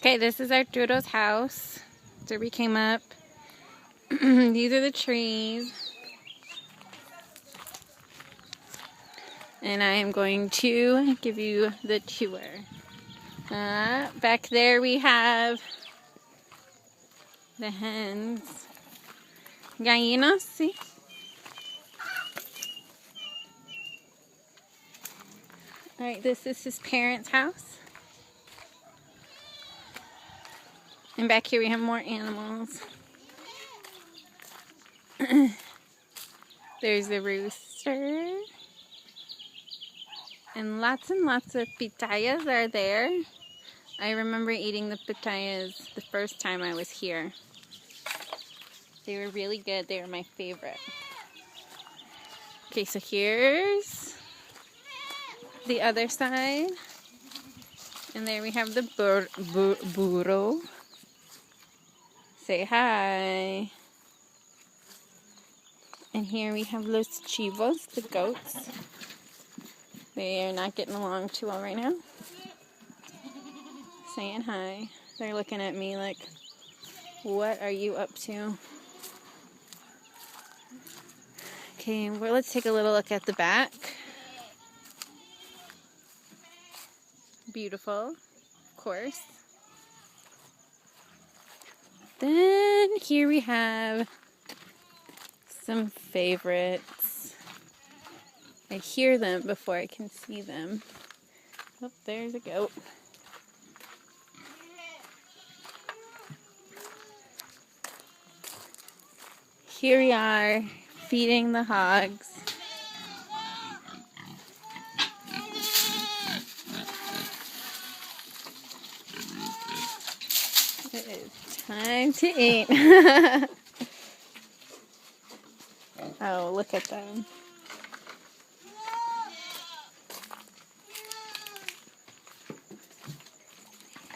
Okay, this is Arturo's house. So we came up. These are the trees. And I am going to give you the tour. Back there we have the hens. Gallinas, see? Alright, this is his parents' house. And back here we have more animals. There's the rooster. And lots of pitayas are there. I remember eating the pitayas the first time I was here. They were really good. They were my favorite. Okay, so here's the other side. And there we have the burro. Say hi. And here we have los chivos, the goats. They are not getting along too well right now. Saying hi. They're looking at me like, what are you up to? Okay, well, let's take a little look at the back. Beautiful, of course. Then here we have some favorites. I hear them before I can see them. Oh, there's a goat. Here we are, feeding the hogs. It is time to eat. Oh, look at them.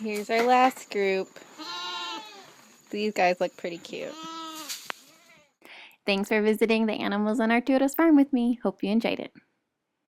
Here's our last group. These guys look pretty cute. Thanks for visiting the animals on Arturo's farm with me. Hope you enjoyed it.